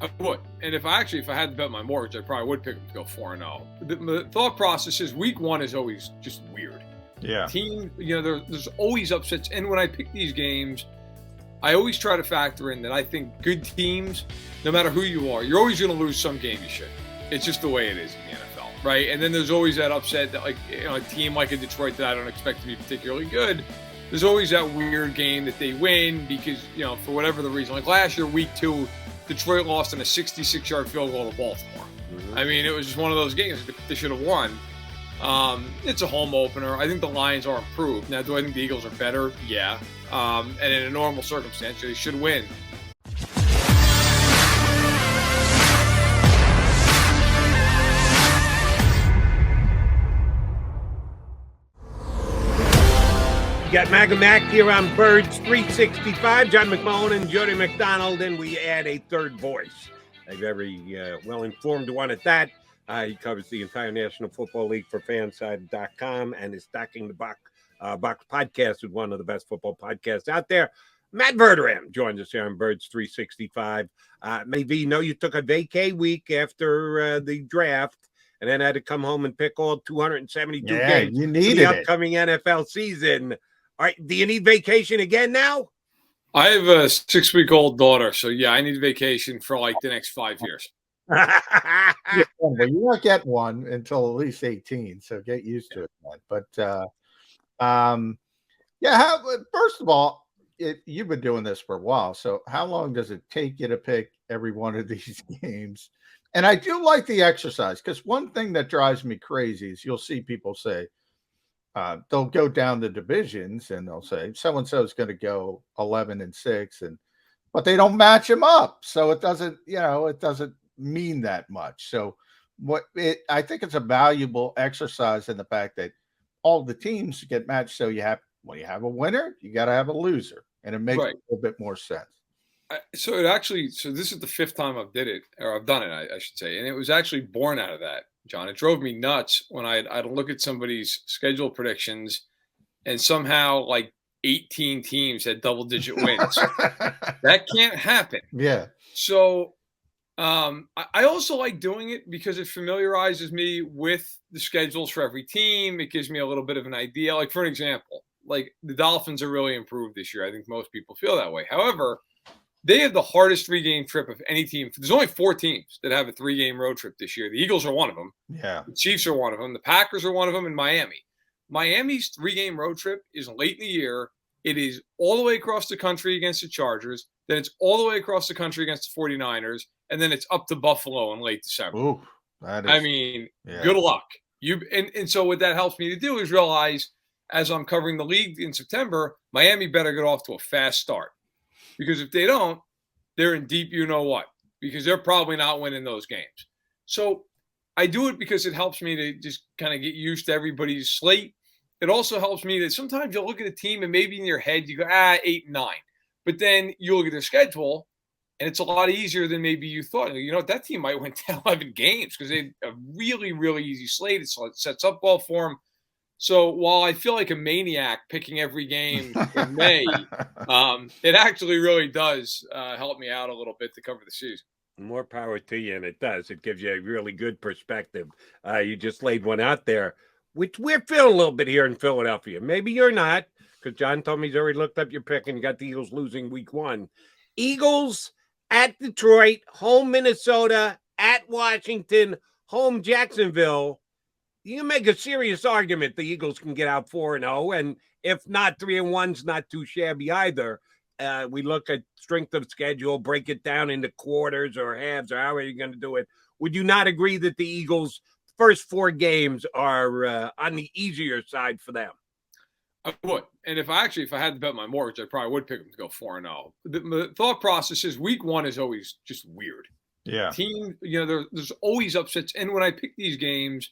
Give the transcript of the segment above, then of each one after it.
I would. And if I had to bet my mortgage, I probably would pick them to go 4-0. The thought process is week one is always just weird. Yeah. Team, there's always upsets. And when I pick these games, I always try to factor in that I think good teams, no matter who you are, you're always going to lose some game you should. It's just the way it is in the NFL, right? And then there's always that upset that, a team like a Detroit that I don't expect to be particularly good, there's always that weird game that they win because, for whatever the reason. Like last year, week 2, Detroit lost on a 66-yard field goal to Baltimore. Mm-hmm. I mean, it was just one of those games that they should have won. It's a home opener. I think the Lions are improved. Now, do I think the Eagles are better? Yeah. And in a normal circumstance, they should win. You got Mac and Mac here on Birds 365. John McMullen and Jody McDonald, and we add a third voice. A very well-informed one at that. He covers the entire National Football League for Fanside.com and is Stacking the Box podcast with one of the best football podcasts out there. Matt Verderame joins us here on Birds 365. Maybe you took a vacay week after the draft and then had to come home and pick all 272 games. You needed the upcoming NFL season. All right, do you need vacation again now? I have a 6-week-old daughter, so yeah, I need vacation for the next 5 years. Well, you won't get one until at least 18, so get used to it. But first of all, you've been doing this for a while, so how long does it take you to pick every one of these games? And I do like the exercise because one thing that drives me crazy is you'll see people say, they'll go down the divisions and they'll say so-and-so is going to go 11-6, but they don't match them up. So it doesn't mean that much. So I think it's a valuable exercise in the fact that all the teams get matched. So you have a winner, you got to have a loser, and it makes a little bit more sense. So this is the 5th time I've done it, I should say. And it was actually born out of that, John. It drove me nuts when I'd look at somebody's schedule predictions and somehow 18 teams had double-digit wins. That can't happen. Yeah. So I also like doing it because it familiarizes me with the schedules for every team. It gives me a little bit of an idea. For an example, the Dolphins are really improved this year. I think most people feel that way. However, they have the hardest 3-game trip of any team. There's only 4 teams that have a 3-game road trip this year. The Eagles are one of them. Yeah. The Chiefs are one of them. The Packers are one of them, and Miami. Miami's 3-game road trip is late in the year. It is all the way across the country against the Chargers. Then it's all the way across the country against the 49ers. And then it's up to Buffalo in late December. Ooh, good luck. And so what that helps me to do is realize as I'm covering the league in September, Miami better get off to a fast start. Because if they don't, they're in deep you-know-what. Because they're probably not winning those games. So I do it because it helps me to just kind of get used to everybody's slate. It also helps me that sometimes you'll look at a team and maybe in your head you go, 8 and 9. But then you look at their schedule and it's a lot easier than maybe you thought. That team might win 10, 11 games because they had a really, really easy slate. It sets up well for them. So while I feel like a maniac picking every game in May, it actually really does help me out a little bit to cover the season. More power to you, and it does. It gives you a really good perspective. You just laid one out there, which we're feeling a little bit here in Philadelphia. Maybe you're not, because John told me he's already looked up your pick and you got the Eagles losing week 1. Eagles at Detroit, home Minnesota, at Washington, home Jacksonville. You can make a serious argument the Eagles can get out 4-0, and if not, 3-1's not too shabby either. We look at strength of schedule, break it down into quarters or halves, or however you're going to do it. Would you not agree that the Eagles' first 4 games are on the easier side for them? I would. And if I had to bet my mortgage, I probably would pick them to go 4-0. The thought process is week 1 is always just weird. Yeah. Team, there's always upsets. And when I pick these games,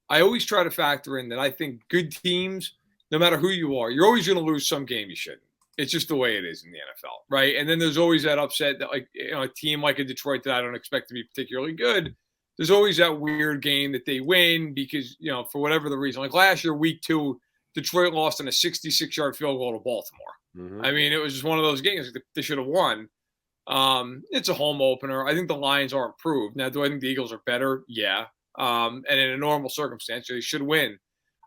I always try to factor in that I think good teams, no matter who you are, you're always going to lose some game you shouldn't. It's just the way it is in the NFL, right? And then there's always that upset that a team like a Detroit that I don't expect to be particularly good, there's always that weird game that they win because, for whatever the reason. Like last year, week 2, Detroit lost on a 66-yard field goal to Baltimore. Mm-hmm. I mean, it was just one of those games that they should have won. It's a home opener. I think the Lions are improved. Now, do I think the Eagles are better? Yeah. And in a normal circumstance, they should win.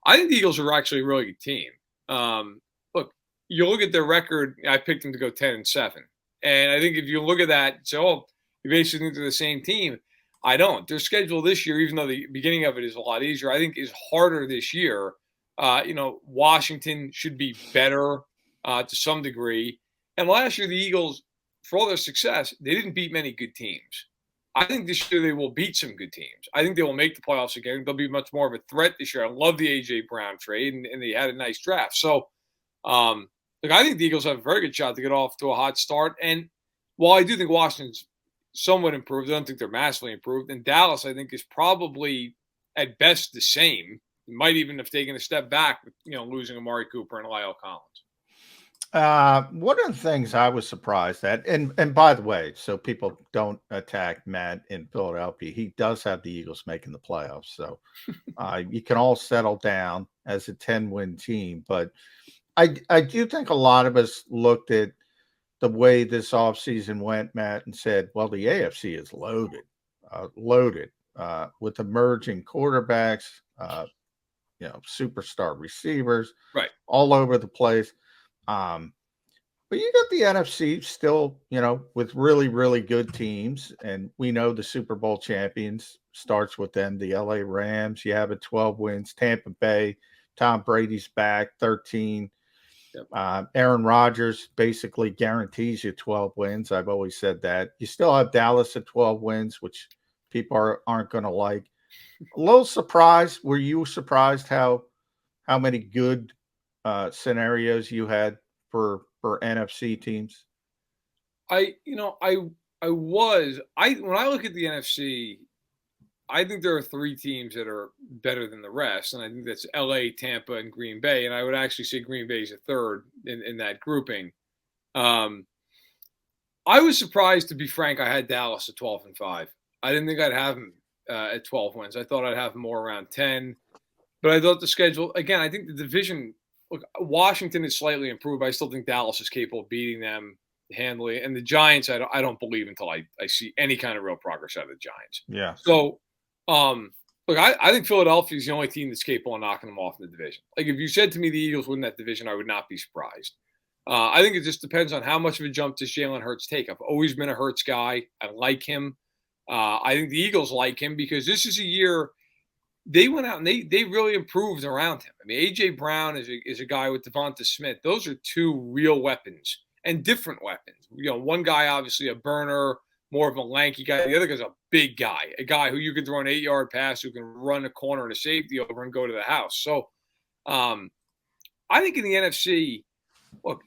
I think the Eagles are actually a really good team. Look, you look at their record. I picked them to go 10-7. And I think if you look at that, so you basically think they're the same team. I don't. Their schedule this year, even though the beginning of it is a lot easier, I think is harder this year. Washington should be better to some degree. And last year, the Eagles, for all their success, they didn't beat many good teams. I think this year they will beat some good teams. I think they will make the playoffs again. They'll be much more of a threat this year. I love the A.J. Brown trade, and they had a nice draft. So, I think the Eagles have a very good shot to get off to a hot start. And while I do think Washington's somewhat improved, I don't think they're massively improved. And Dallas, I think, is probably at best the same. Might even have taken a step back, losing Amari Cooper and Lyle Collins. One of the things I was surprised at, and by the way, so people don't attack Matt in Philadelphia, he does have the Eagles making the playoffs. So you can all settle down as a 10-win team. But I do think a lot of us looked at the way this offseason went, Matt, and said, well, the AFC is loaded with emerging quarterbacks, superstar receivers, right, all over the place. But you got the NFC still, with really, really good teams. And we know the Super Bowl champions starts with them, the LA Rams. You have it 12 wins, Tampa Bay, Tom Brady's back, 13. Yep. Aaron Rodgers basically guarantees you 12 wins. I've always said that. You still have Dallas at 12 wins, which people aren't going to like. A little surprised. Were you surprised how many good scenarios you had for NFC teams? I was. When I look at the NFC, I think there are three teams that are better than the rest, and I think that's LA, Tampa, and Green Bay. And I would actually say Green Bay is a third in that grouping. I was surprised, to be frank. I had Dallas at 12-5. I didn't think I'd have them at 12 wins. I thought I'd have them more around 10. But I thought the schedule, again, I think the division, look, Washington is slightly improved. I still think Dallas is capable of beating them handily. And the Giants, I don't believe until I see any kind of real progress out of the Giants. Yeah. So, look, I think Philadelphia is the only team that's capable of knocking them off in the division. Like, if you said to me the Eagles win that division, I would not be surprised. I think it just depends on how much of a jump does Jalen Hurts take. I've always been a Hurts guy. I like him. I think the Eagles like him because this is a year they went out and they really improved around him. I mean, A.J. Brown is a guy with Devonta Smith. Those are two real weapons and different weapons. One guy, obviously a burner, more of a lanky guy. The other guy's a big guy, a guy who you can throw an 8-yard pass, who can run a corner and a safety over and go to the house. So I think in the NFC, look,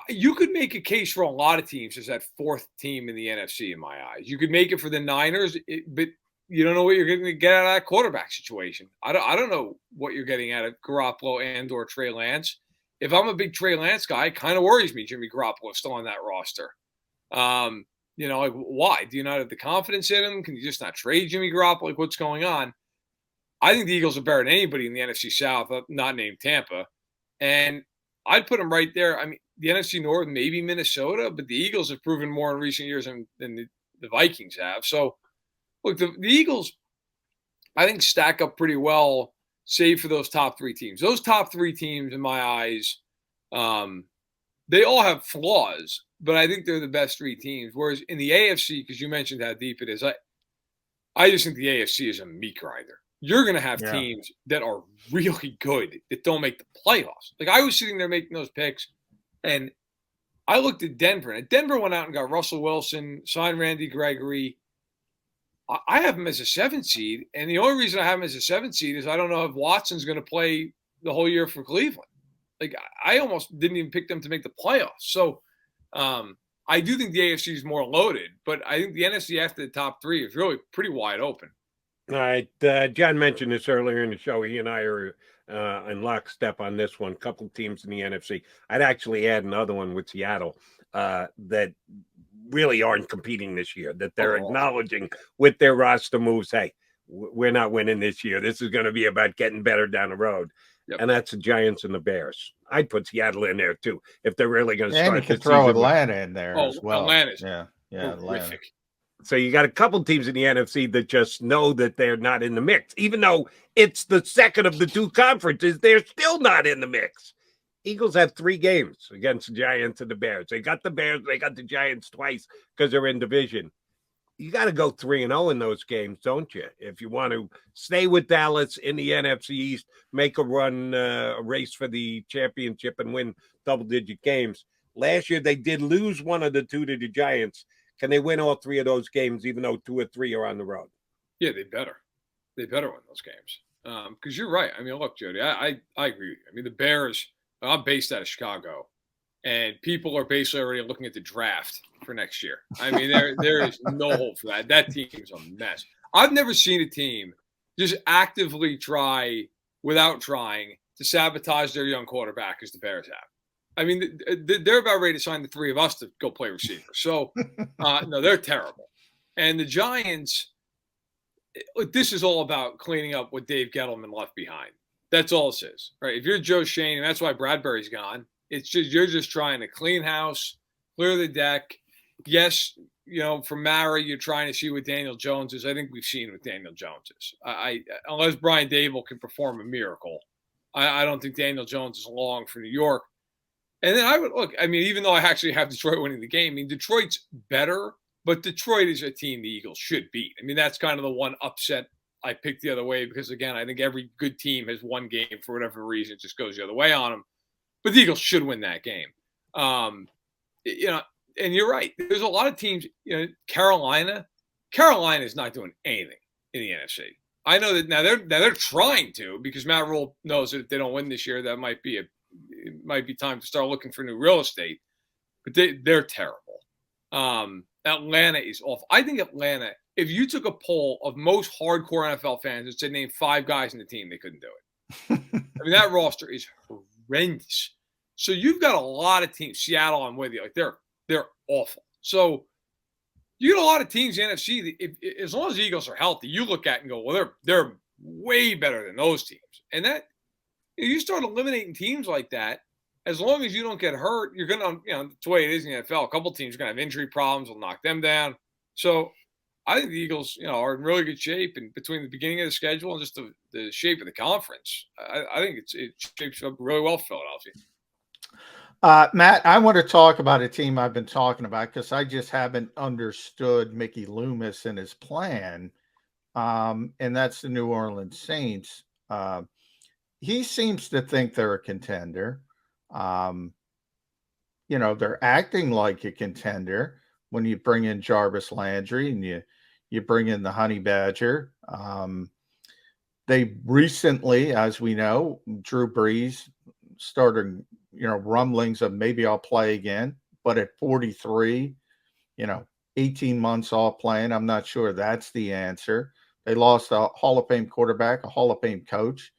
you could make a case for a lot of teams as that fourth team in the NFC in my eyes. You could make it for the Niners, but you don't know what you're going to get out of that quarterback situation. I don't know what you're getting out of Garoppolo and or Trey Lance. If I'm a big Trey Lance guy, it kind of worries me Jimmy Garoppolo is still on that roster. Like, why? Do you not have the confidence in him? Can you just not trade Jimmy Garoppolo? Like, what's going on? I think the Eagles are better than anybody in the NFC South, not named Tampa. And I'd put them right there. I mean, the NFC North, maybe Minnesota, but the Eagles have proven more in recent years than the Vikings have. So, look, the Eagles, I think, stack up pretty well, save for those top three teams. Those top three teams, in my eyes, they all have flaws, but I think they're the best three teams. Whereas in the AFC, because you mentioned how deep it is, I just think the AFC is a meat grinder. You're going to have teams that are really good that don't make the playoffs. Like, I was sitting there making those picks, and I looked at Denver. And Denver went out and got Russell Wilson, signed Randy Gregory. I have him as a 7 seed, and the only reason I have him as a 7 seed is I don't know if Watson's going to play the whole year for Cleveland. Like, I almost didn't even pick them to make the playoffs. So I do think the AFC is more loaded, but I think the NFC after the top three is really pretty wide open. All right. John mentioned this earlier in the show. He and I are in lockstep on this one. A couple teams in the NFC. I'd actually add another one with Seattle that really aren't competing this year, that they're acknowledging with their roster moves, hey, we're not winning this year. This is going to be about getting better down the road. Yep. And that's the Giants and the Bears. I'd put Seattle in there too if they're really going to start. And you could throw Atlanta in there as well. Atlanta's. Yeah. Yeah, Atlanta. Horrific. So you got a couple teams in the NFC that just know that they're not in the mix. Even though it's the second of the two conferences, they're still not in the mix. Eagles have 3 games against the Giants and the Bears. They got the Bears, they got the Giants twice because they're in division. You got to go 3-0 in those games, don't you? If you want to stay with Dallas in the NFC East, make a run, a race for the championship and win double-digit games. Last year, they did lose one of the 2 to the Giants. Can they win all 3 of those games, even though 2 or 3 are on the road? Yeah, they better. They better win those games. Because you're right. I mean, look, Jody, I agree with you. I mean, the Bears, I'm based out of Chicago, and people are basically already looking at the draft for next year. I mean, there is no hope for that. That team is a mess. I've never seen a team just actively try, without trying, to sabotage their young quarterback as the Bears have. I mean, they're about ready to sign the 3 of us to go play receiver. So, no, they're terrible. And the Giants, this is all about cleaning up what Dave Gettleman left behind. That's all it is, right? If you're Joe Shane, and that's why Bradbury's gone, it's just you're just trying to clean house, clear the deck. Yes, from Mara, you're trying to see what Daniel Jones is. I think we've seen what Daniel Jones is. Unless Brian Dable can perform a miracle, I don't think Daniel Jones is long for New York. And then I would look, I mean, even though I actually have Detroit winning the game, I mean, Detroit's better, but Detroit is a team the Eagles should beat. I mean, that's kind of the one upset I picked the other way because, again, I think every good team has one game for whatever reason. It just goes the other way on them. But the Eagles should win that game. And you're right. There's a lot of teams, Carolina is not doing anything in the NFC. I know that now they're trying to because Matt Rule knows that if they don't win this year, that might be time to start looking for new real estate. But they're terrible. Atlanta is awful. I think Atlanta, if you took a poll of most hardcore NFL fans and said name 5 guys in the team, they couldn't do it. I mean, that roster is horrendous. So you've got a lot of teams. Seattle, I'm with you. Like they're awful. So you get a lot of teams in the NFC. As long as the Eagles are healthy, you look at and go, well, they're way better than those teams. And that you start eliminating teams like that. As long as you don't get hurt, you're going to, it's the way it is in the NFL. A couple teams are going to have injury problems. Will knock them down. So I think the Eagles, are in really good shape. And between the beginning of the schedule and just the shape of the conference, I think it shapes up really well for Philadelphia. Matt, I want to talk about a team I've been talking about because I just haven't understood Mickey Loomis and his plan, and that's the New Orleans Saints. He seems to think they're a contender. They're acting like a contender when you bring in Jarvis Landry and you bring in the Honey Badger. They recently, as we know, Drew Brees started, rumblings of maybe I'll play again, but at 43, 18 months off playing, I'm not sure that's the answer. They lost a Hall of Fame quarterback, a Hall of Fame coach.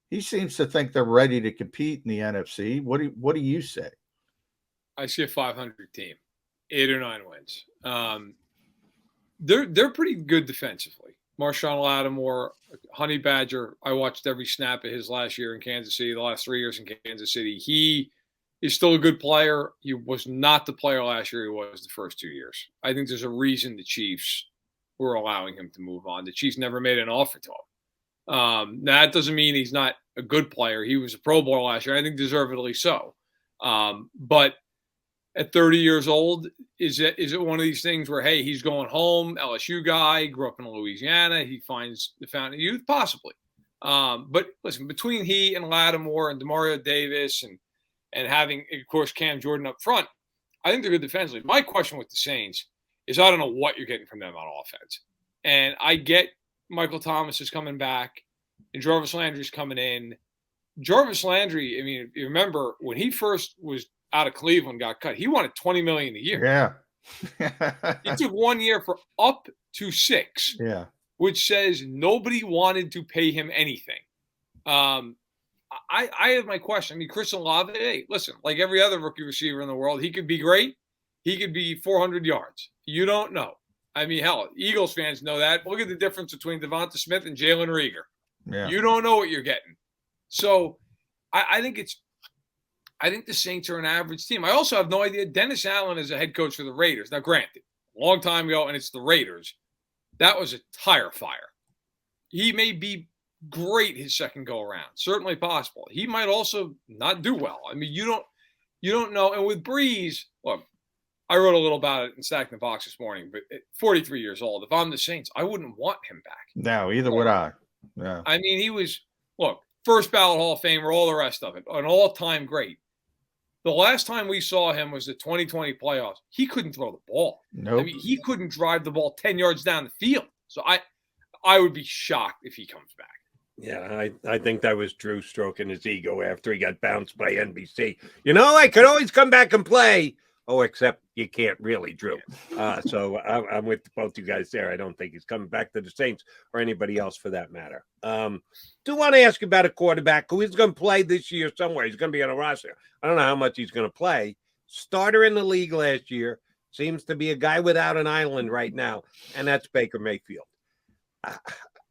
He seems to think they're ready to compete in the NFC. What do you say? I see a 500 team, 8 or 9 wins. They're pretty good defensively. Marshawn Lattimore, Honey Badger, I watched every snap of his last year in Kansas City, the last 3 years in Kansas City. He is still a good player. He was not the player last year he was the first 2 years. I think there's a reason the Chiefs were allowing him to move on. The Chiefs never made an offer to him. Now, that doesn't mean he's not a good player. He was a Pro Bowler last year. I think deservedly so. But at 30 years old, is it one of these things where, hey, he's going home, LSU guy, grew up in Louisiana, he finds the fountain of youth? Possibly. But listen, between he and Lattimore and Demario Davis and having, of course, Cam Jordan up front, I think they're good defensively. My question with the Saints is I don't know what you're getting from them on offense. And I get Michael Thomas is coming back and Jarvis Landry's coming in. Jarvis Landry, I mean, you remember when he first was out of Cleveland, got cut, he wanted $20 million a year. Yeah. He took 1 year for up to 6. Yeah. Which says nobody wanted to pay him anything. I have my question. I mean, Chris Olave, hey, listen, like every other rookie receiver in the world, he could be great. He could be 400 yards. You don't know. I mean, hell, Eagles fans know that. Look at the difference between Devonta Smith and Jalen Reagor. Yeah. You don't know what you're getting. So I think the Saints are an average team. I also have no idea. Dennis Allen is a head coach for the Raiders. Now, granted, a long time ago, and it's the Raiders. That was a tire fire. He may be great his second go around, certainly possible. He might also not do well. I mean, you don't know. And with Breeze, look, I wrote a little about it in Stacking the Box this morning, but at 43 years old, if I'm the Saints, I wouldn't want him back. No, either would I. Yeah. I mean, he was, look, first ballot Hall of Famer, all the rest of it, an all-time great. The last time we saw him was the 2020 playoffs. He couldn't throw the ball. Nope. I mean, he couldn't drive the ball 10 yards down the field. So I would be shocked if he comes back. Yeah, I think that was Drew stroking his ego after he got bounced by NBC. I could always come back and play. Oh, except you can't really, Drew. So I'm with both you guys there. I don't think he's coming back to the Saints or anybody else for that matter. Do want to ask you about a quarterback who is going to play this year somewhere. He's going to be on a roster. I don't know how much he's going to play. Starter in the league last year. Seems to be a guy without an island right now, and that's Baker Mayfield.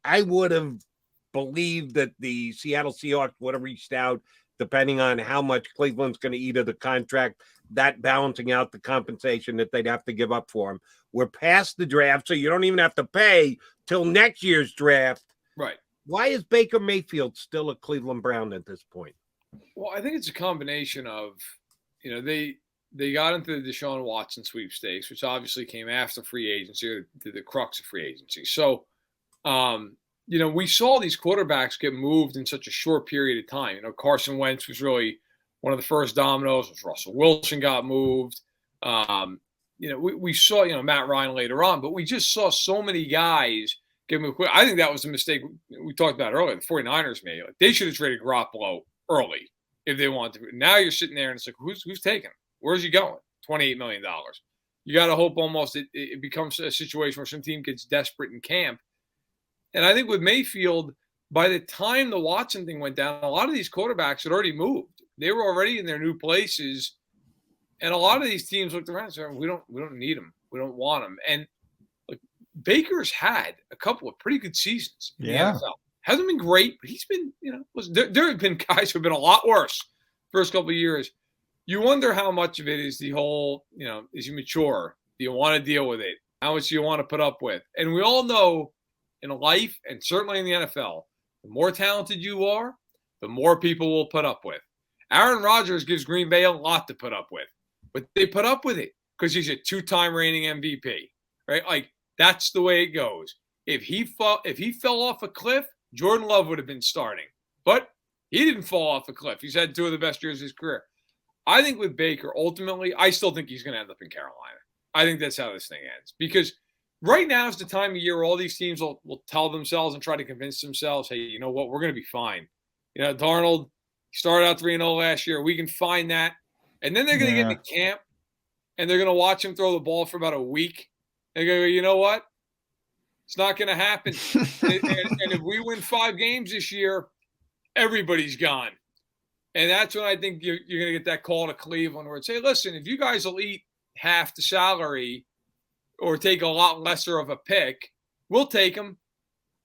I would have believed that the Seattle Seahawks would have reached out, depending on how much Cleveland's going to eat of the contract, that balancing out the compensation that they'd have to give up for him. We're past the draft, so you don't even have to pay till next year's draft. Right. Why is Baker Mayfield still a Cleveland Brown at this point? Well, I think it's a combination of, they got into the Deshaun Watson sweepstakes, which obviously came after free agency, or the crux of free agency. So, we saw these quarterbacks get moved in such a short period of time. Carson Wentz was really one of the first dominoes. Russell Wilson got moved. We saw, Matt Ryan later on, but we just saw so many guys get moved. I think that was a mistake we talked about earlier. The 49ers made. They should have traded Garoppolo early if they wanted to. Now you're sitting there and it's like, who's taking him? Where's he going? $28 million. You got to hope almost it becomes a situation where some team gets desperate in camp. And I think with Mayfield, by the time the Watson thing went down, a lot of these quarterbacks had already moved. They were already in their new places. And a lot of these teams looked around and said, we don't need them. We don't want them. And look, Baker's had a couple of pretty good seasons in the NFL. Hasn't been great, but he's been, there have been guys who have been a lot worse first couple of years. You wonder how much of it is the whole, as you mature, do you want to deal with it? How much do you want to put up with? And we all know in life, and certainly in the NFL, the more talented you are, the more people will put up with. Aaron Rodgers gives Green Bay a lot to put up with, but they put up with it because he's a two-time reigning MVP, right? Like, that's the way it goes. If he fell off a cliff, Jordan Love would have been starting, but he didn't fall off a cliff. He's had two of the best years of his career. I think with Baker, ultimately, I still think he's going to end up in Carolina. I think that's how this thing ends, because right now is the time of year where all these teams will tell themselves and try to convince themselves, hey, you know what, we're going to be fine. Darnold started out 3-0 last year. We can find that. And then they're going to get into camp, and they're going to watch him throw the ball for about a week. They're going to go, you know what? It's not going to happen. and if we win 5 games this year, everybody's gone. And that's when I think you're going to get that call to Cleveland where it's, hey, listen, if you guys will eat half the salary or take a lot lesser of a pick, we'll take them.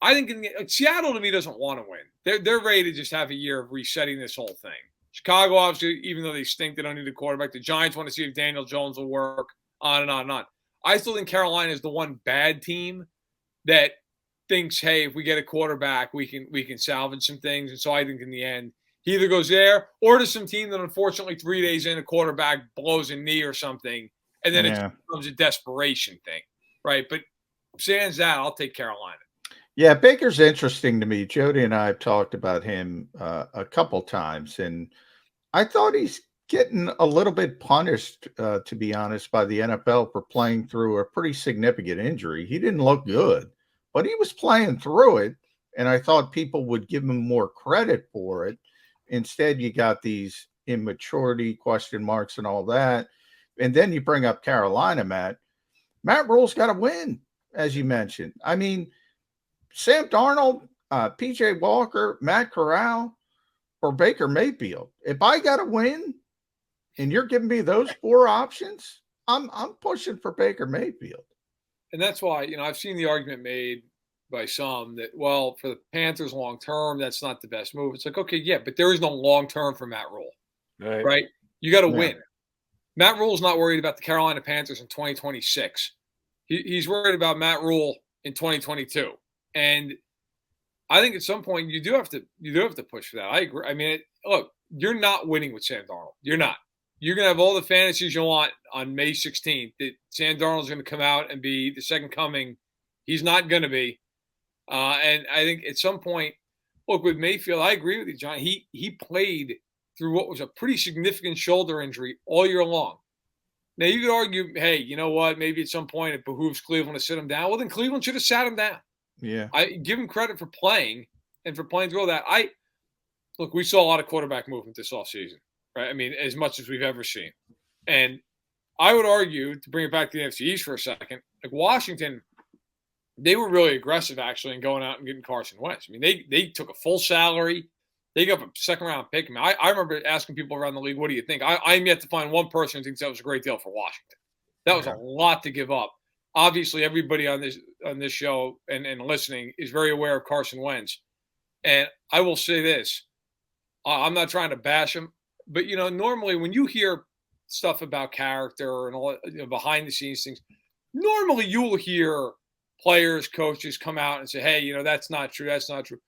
I think Seattle, to me, doesn't want to win. They're ready to just have a year of resetting this whole thing. Chicago, obviously, even though they stink, they don't need a quarterback. The Giants want to see if Daniel Jones will work, on and on and on. I still think Carolina is the one bad team that thinks, hey, if we get a quarterback, we can salvage some things. And so I think in the end, he either goes there or to some team that unfortunately 3 days in, a quarterback blows a knee or something, and then it becomes a desperation thing, right? But sans that, I'll take Carolina. Yeah, Baker's interesting to me. Jody and I have talked about him a couple times, and I thought he's getting a little bit punished, to be honest, by the NFL for playing through a pretty significant injury. He didn't look good, but he was playing through it, and I thought people would give him more credit for it. Instead, you got these immaturity question marks and all that. And then you bring up Carolina, Matt. Matt Rule's got to win, as you mentioned. I mean, Sam Darnold, P.J. Walker, Matt Corral, or Baker Mayfield. If I got to win and you're giving me those 4 options, I'm pushing for Baker Mayfield. And that's why, I've seen the argument made by some that, well, for the Panthers long term, that's not the best move. It's like, okay, yeah, but there is no long term for Matt Rule, right? You got to win. Matt Rule's not worried about the Carolina Panthers in 2026. he's worried about Matt Rule in 2022, and I think at some point you do have to push for that. I agree. I mean, look, you're not winning with Sam Darnold. You're not. You're going to have all the fantasies you want on May 16th that Sam Darnold's going to come out and be the second coming. He's not going to be. And I think at some point, look, with Mayfield, I agree with you, John. He played through what was a pretty significant shoulder injury all year long. Now, you could argue, hey, you know what? Maybe at some point it behooves Cleveland to sit him down. Well, then Cleveland should have sat him down. Yeah. I give him credit for playing and for playing through all that. Look, we saw a lot of quarterback movement this offseason, right? I mean, as much as we've ever seen. And I would argue, to bring it back to the NFC East for a second, like Washington, they were really aggressive, actually, in going out and getting Carson Wentz. I mean, they took a full salary. They got a second-round pick. I mean, I remember asking people around the league, what do you think? I'm yet to find one person who thinks that was a great deal for Washington. That was a lot to give up. Obviously, everybody on this show and listening is very aware of Carson Wentz. And I will say this. I'm not trying to bash him, but, normally when you hear stuff about character and all behind-the-scenes things, normally you will hear players, coaches come out and say, hey, that's not true. That's not true.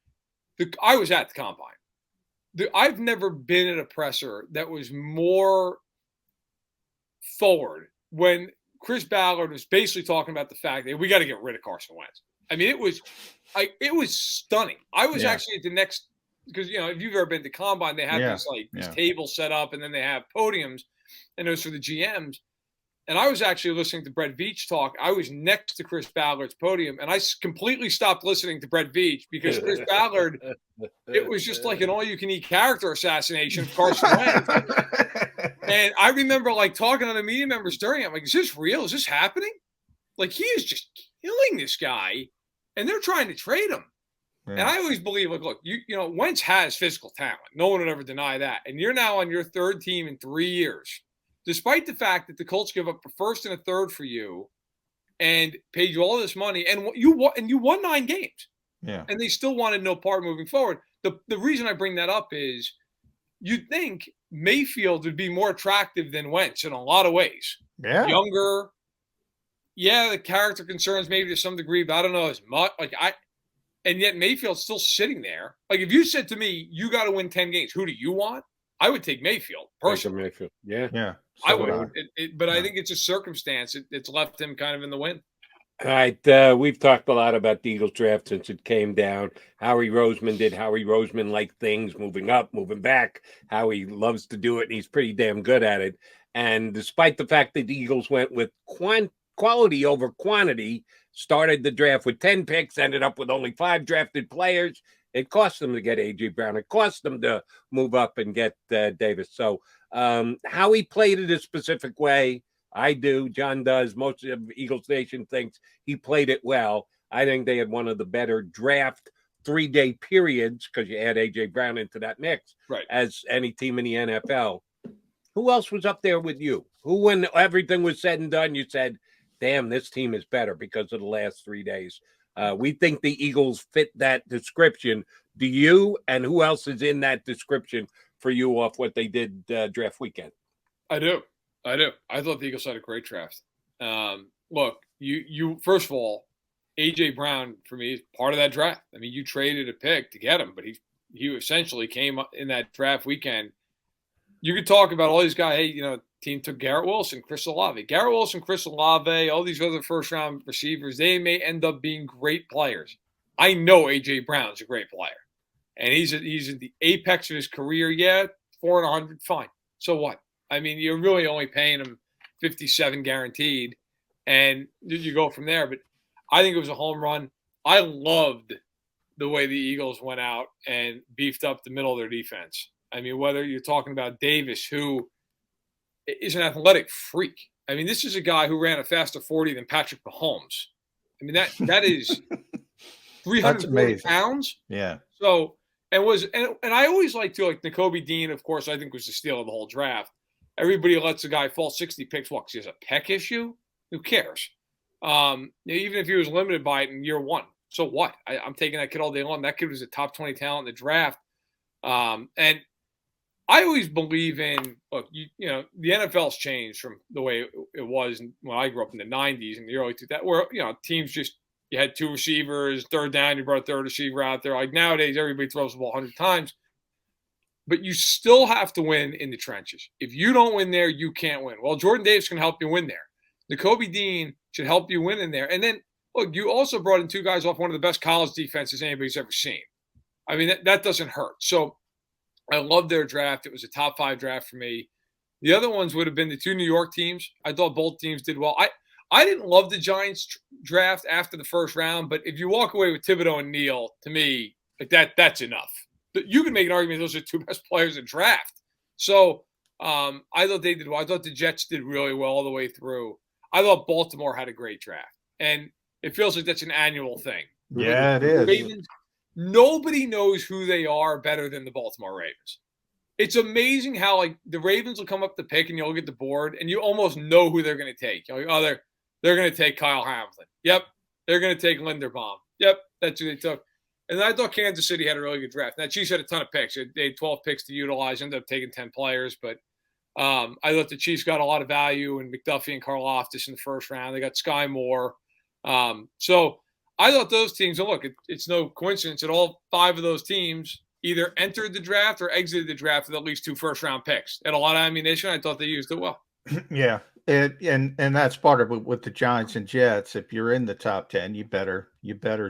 I was at the Combine. I've never been at a presser that was more forward when Chris Ballard was basically talking about the fact that we got to get rid of Carson Wentz. I mean, it was stunning. I was actually at the next, because, if you've ever been to Combine, they have these tables set up, and then they have podiums, and those for the GMs. And I was actually listening to Brett Veach talk. I was next to Chris Ballard's podium, and I completely stopped listening to Brett Veach because Chris Ballard, it was just like an all-you-can-eat character assassination of Carson Wentz. And I remember, talking to the media members during it. I'm like, is this real? Is this happening? Like, he is just killing this guy, and they're trying to trade him. Yeah. And I always believe, look, Wentz has physical talent. No one would ever deny that. And you're now on your third team in 3 years. Despite the fact that the Colts give up a first and a third for you and paid you all this money, and you won 9 games. Yeah. And they still wanted no part moving forward. The reason I bring that up is you'd think Mayfield would be more attractive than Wentz in a lot of ways. Yeah. Younger. Yeah, the character concerns maybe to some degree, but I don't know as much. And yet Mayfield's still sitting there. Like, if you said to me, you got to win 10 games, who do you want? I would take Mayfield personally. Mayfield. Yeah. Yeah. I would. But I think it's a circumstance. It's left him kind of in the wind. All right. We've talked a lot about the Eagles draft since it came down. Howie Roseman did Howie Roseman-like things, moving up, moving back. Howie loves to do it, and he's pretty damn good at it. And despite the fact that the Eagles went with quality over quantity, started the draft with 10 picks, ended up with only 5 drafted players. It cost them to get A.J. Brown. It cost them to move up and get Davis. So Howie played it a specific way. I do. John does. Most of Eagles Nation thinks he played it well. I think they had one of the better draft 3-day periods, because you add A.J. Brown into that mix, right, as any team in the NFL. Who else was up there with you? Who, when everything was said and done, you said, damn, this team is better because of the last 3 days? We think the Eagles fit that description. Do you, and who else is in that description for you off what they did draft weekend? I do. I thought the Eagles had a great draft. Look, you first of all, A.J. Brown, for me, is part of that draft. I mean, you traded a pick to get him, but he essentially came up in that draft weekend. You could talk about all these guys. Hey, team took Garrett Wilson, Chris Olave. Garrett Wilson, Chris Olave, all these other first-round receivers, they may end up being great players. I know A.J. Brown's a great player. And he's at the apex of his career. Yeah, 4 and 100, fine. So what? I mean, you're really only paying him $57 guaranteed, and you go from there. But I think it was a home run. I loved the way the Eagles went out and beefed up the middle of their defense. I mean, whether you're talking about Davis, who is an athletic freak. I mean, this is a guy who ran a faster 40 than Patrick Mahomes. I mean, that is 340 pounds. Yeah. So, and I always like Nakobe Dean, of course, I think was the steal of the whole draft. Everybody lets a guy fall 60 picks. What, because he has a pec issue? Who cares? Even if he was limited by it in year 1. So what? I'm taking that kid all day long. That kid was a top 20 talent in the draft. And I always believe in, look, you know, the NFL's changed from the way it was when I grew up in the 90s and the early 2000s, where, you know, teams just, you had 2 receivers, third down, you brought a third receiver out there. Like nowadays, everybody throws the ball 100 times. But you still have to win in the trenches. If you don't win there, you can't win. Well, Jordan Davis can help you win there. Nakobe Dean should help you win in there. And then, look, you also brought in 2 guys off one of the best college defenses anybody's ever seen. I mean, that doesn't hurt. So I love their draft. It was a top 5 draft for me. The other ones would have been the 2 New York teams. I thought both teams did well. I didn't love the Giants draft after the first round, but if you walk away with Thibodeau and Neal, to me, like that's enough. You can make an argument those are 2 best players in draft. So I thought they did well. I thought the Jets did really well all the way through. I thought Baltimore had a great draft. And it feels like that's an annual thing. Yeah, it is. Ravens, nobody knows who they are better than the Baltimore Ravens. It's amazing how, like, the Ravens will come up the pick and you'll get the board and you almost know who they're going to take. You're like, oh, they're going to take Kyle Hamilton. Yep. They're going to take Linderbaum. Yep. That's who they took. And I thought Kansas City had a really good draft. Now, Chiefs had a ton of picks. They had 12 picks to utilize, ended up taking 10 players. But I thought the Chiefs got a lot of value in McDuffie and Karlaftis in the first round. They got Sky Moore. So I thought those teams, and look, it's no coincidence that all 5 of those teams either entered the draft or exited the draft with at least 2 first-round picks. And a lot of ammunition. I thought they used it well. Yeah. And that's part of it with the Giants and Jets. If you're in the top 10, you better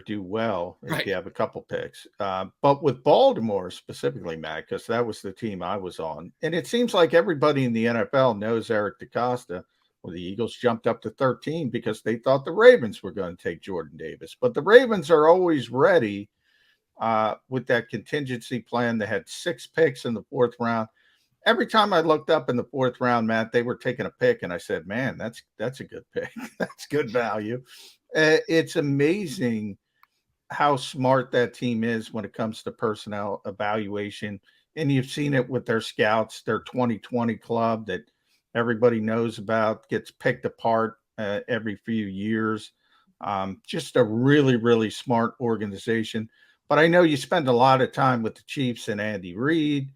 do well if you have a couple picks. But with Baltimore specifically, Matt, because that was the team I was on, and it seems like everybody in the NFL knows Eric DeCosta. Well, the Eagles jumped up to 13 because they thought the Ravens were going to take Jordan Davis. But the Ravens are always ready with that contingency plan. They had 6 picks in the 4th round. Every time I looked up in the 4th round, Matt, they were taking a pick, and I said, man, that's a good pick. That's good value. It's amazing how smart that team is when it comes to personnel evaluation. And you've seen it with their scouts, their 2020 club that everybody knows about, gets picked apart every few years. Just a really, really smart organization. But I know you spend a lot of time with the Chiefs and Andy Reid.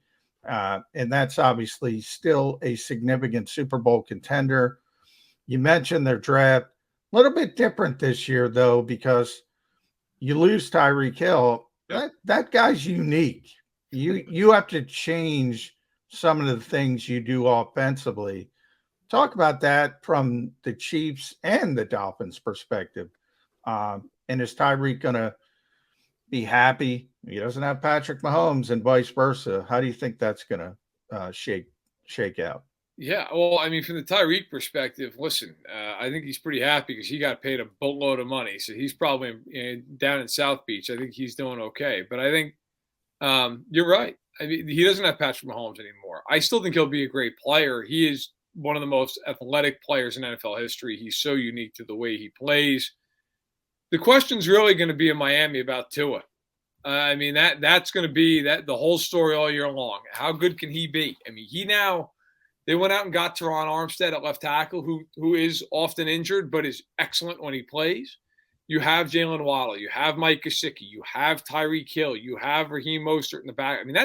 And that's obviously still a significant Super Bowl contender. You mentioned their draft. A little bit different this year, though, because you lose Tyreek Hill. That guy's unique. You have to change some of the things you do offensively. Talk about that from the Chiefs and the Dolphins' perspective. And is Tyreek going to be happy? He doesn't have Patrick Mahomes and vice versa. How do you think that's going to shake out? Yeah, well, I mean, from the Tyreek perspective, listen, I think he's pretty happy because he got paid a boatload of money. So he's probably down in South Beach. I think he's doing okay. But I think you're right. I mean, he doesn't have Patrick Mahomes anymore. I still think he'll be a great player. He is one of the most athletic players in NFL history. He's so unique to the way he plays. The question's really going to be in Miami about Tua. I mean, that's going to be the whole story all year long. How good can he be? I mean, they went out and got Teron Armstead at left tackle, who is often injured but is excellent when he plays. You have Jalen Waddle. You have Mike Gesicki. You have Tyreek Hill. You have Raheem Mostert in the back. I mean,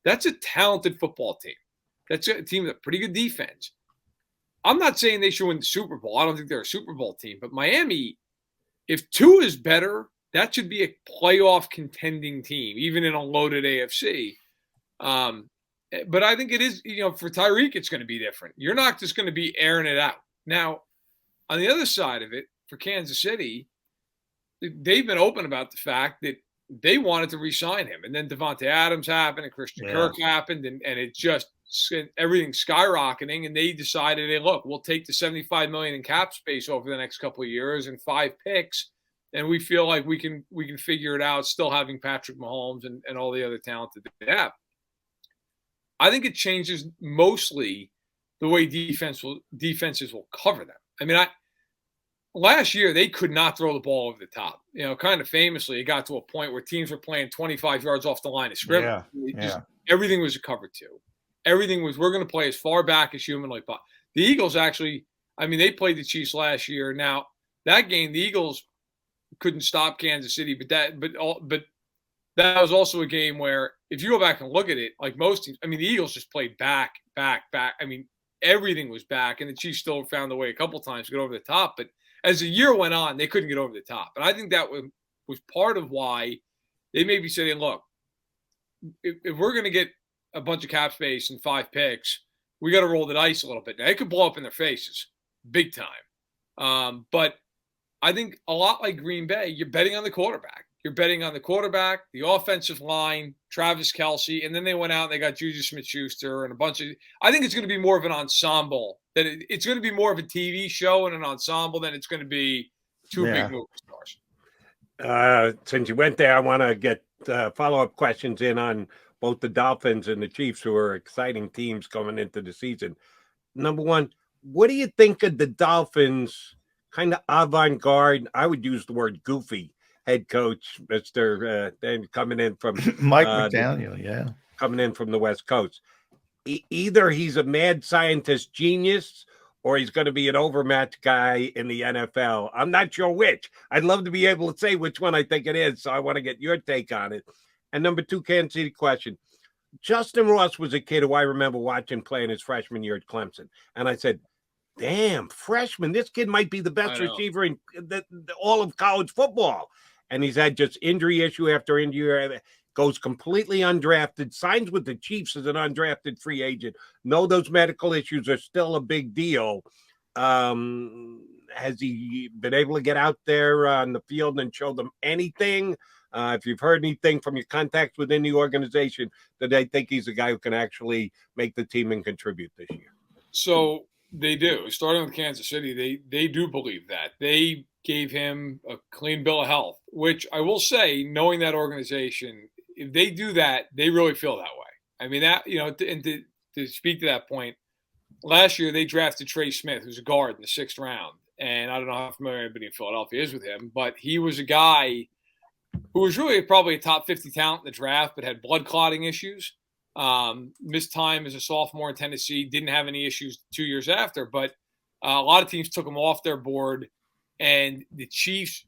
that's a talented football team. That's a team with a pretty good defense. I'm not saying they should win the Super Bowl. I don't think they're a Super Bowl team. But Miami, if Tua is better, that should be a playoff contending team, even in a loaded AFC. But I think it is, for Tyreek, it's going to be different. You're not just going to be airing it out. Now, on the other side of it, for Kansas City, they've been open about the fact that they wanted to re-sign him. And then Devontae Adams happened and Christian Kirk happened, and it just everything's skyrocketing. And they decided, hey, look, we'll take the $75 million in cap space over the next couple of years and 5 picks. And we feel like we can figure it out, still having Patrick Mahomes and all the other talent that they have. I think it changes mostly the way defenses will cover them. I mean, last year they could not throw the ball over the top. Kind of famously, it got to a point where teams were playing 25 yards off the line of scrimmage. Everything was a cover 2. Everything was, we're going to play as far back as humanly possible. The Eagles actually, they played the Chiefs last year. Now, that game, the Eagles couldn't stop Kansas City, but that was also a game where if you go back and look at it, like most teams, I mean, the Eagles just played back. I mean, everything was back, and the Chiefs still found a way a couple times to get over the top. But as the year went on, they couldn't get over the top. And I think that was part of why they may be saying, look, if we're going to get a bunch of cap space and 5 picks, we got to roll the dice a little bit. Now, it could blow up in their faces big time. But I think a lot like Green Bay, you're betting on the quarterback. You're betting on the quarterback, the offensive line, Travis Kelce, and then they went out and they got Juju Smith-Schuster and a bunch of – I think it's going to be more of an ensemble. It's going to be more of a TV show and an ensemble than it's going to be 2 big movie stars. Since you went there, I want to get follow-up questions in on both the Dolphins and the Chiefs, who are exciting teams coming into the season. Number one, what do you think of the Dolphins' kind of avant-garde, I would use the word goofy, head coach, Mr. Coming in from Mike McDaniel, coming in from the West Coast. Either he's a mad scientist genius or he's going to be an overmatched guy in the NFL. I'm not sure which. I'd love to be able to say which one I think it is, so I want to get your take on it. And number two, Kansas City question. Justin Ross was a kid who I remember watching play in his freshman year at Clemson. And I said, damn, freshman, this kid might be the best receiver in all of college football. And he's had just injury issue after injury, goes completely undrafted, signs with the Chiefs as an undrafted free agent. No, those medical issues are still a big deal. Has he been able to get out there on the field and show them anything? If you've heard anything from your contacts within the organization, that they think he's a guy who can actually make the team and contribute this year. So they do. Starting with Kansas City, they do believe that. They gave him a clean bill of health, which I will say, knowing that organization, if they do that, they really feel that way. I mean, that, and to speak to that point, last year they drafted Trey Smith, who's a guard in the 6th round. And I don't know how familiar anybody in Philadelphia is with him, but he was a guy who was really probably a top 50 talent in the draft, but had blood clotting issues. Missed time as a sophomore in Tennessee, didn't have any issues 2 years after, but a lot of teams took him off their board, and the Chiefs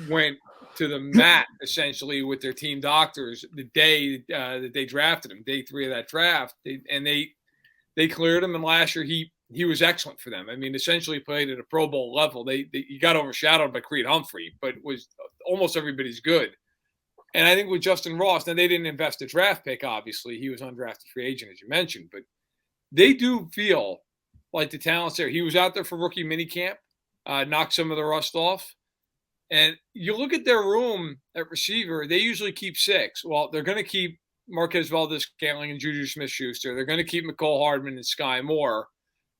went to the mat essentially with their team doctors the day that they drafted him, day 3 of that draft, they cleared him, and last year he was excellent for them. I mean, essentially played at a Pro Bowl level. He got overshadowed by Creed Humphrey, but was almost everybody's good. And I think with Justin Ross, now they didn't invest a draft pick, obviously. He was undrafted free agent, as you mentioned. But they do feel like the talent's there. He was out there for rookie minicamp, knocked some of the rust off. And you look at their room at receiver, they usually keep 6. Well, they're going to keep Marquez Valdes-Scantling and Juju Smith-Schuster. They're going to keep Mecole Hardman and Sky Moore.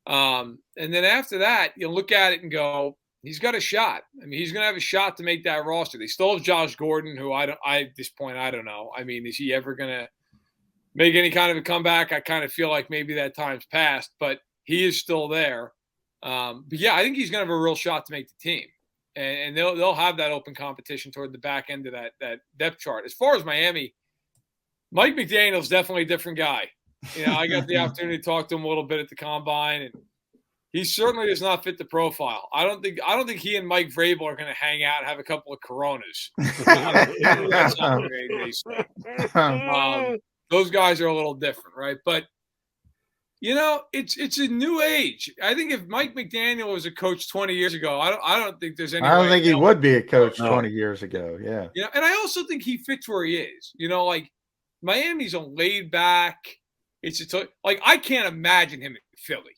And then after that, you look at it and go, he's got a shot. I mean, he's going to have a shot to make that roster. They still have Josh Gordon, who at this point, I don't know. I mean, is he ever going to make any kind of a comeback? I kind of feel like maybe that time's passed, but he is still there. But yeah, I think he's going to have a real shot to make the team. And they'll have that open competition toward the back end of that depth chart. As far as Miami, Mike McDaniel's definitely a different guy. I got the opportunity to talk to him a little bit at the combine, and he certainly does not fit the profile. I don't think he and Mike Vrabel are going to hang out and have a couple of Coronas. Those guys are a little different, right? But it's a new age. I think if Mike McDaniel was a coach 20 years ago, I don't think there's any. I don't think he would be a coach 20 years ago. Yeah. And I also think he fits where he is. Like Miami's a laid back. I can't imagine him in Philly,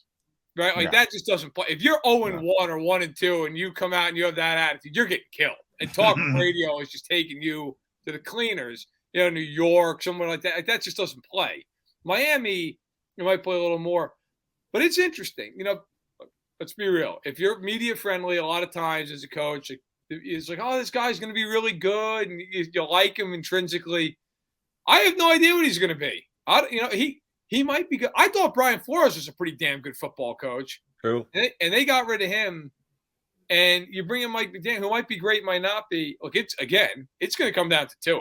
right? Like that just doesn't play. If you're 0-1 or 1-2 and you come out and you have that attitude, you're getting killed. And talk radio is just taking you to the cleaners. New York, somewhere like that. Like that just doesn't play. Miami, you might play a little more, but it's interesting. Let's be real. If you're media friendly, a lot of times as a coach, it's like, oh, this guy's going to be really good, and you like him intrinsically. I have no idea what he's going to be. He might be good. I thought Brian Flores was a pretty damn good football coach. True. And they got rid of him. And you bring in Mike McDaniel, who might be great, might not be. Look, it's going to come down to Tua.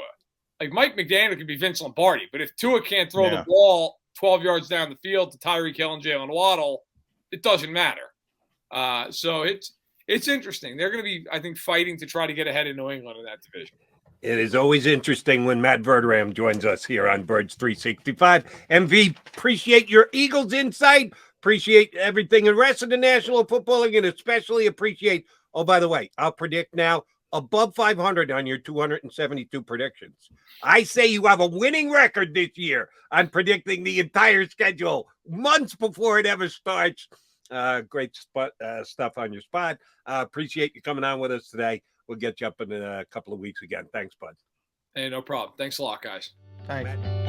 Like Mike McDaniel could be Vince Lombardi, but if Tua can't throw the ball 12 yards down the field to Tyreek Hill and Jalen Waddle, it doesn't matter. So it's interesting. They're going to be, I think, fighting to try to get ahead of New England in that division. It is always interesting when Matt Verderame joins us here on Birds 365. MV, appreciate your Eagles insight. Appreciate everything in the rest of the National Football League, and especially appreciate, oh, by the way, I'll predict now above 500 on your 272 predictions. I say you have a winning record this year on predicting the entire schedule months before it ever starts. Great stuff on your spot. Appreciate you coming on with us today. We'll get you up in a couple of weeks again. Thanks, bud. Hey, no problem. Thanks a lot, guys. Thanks. Matt.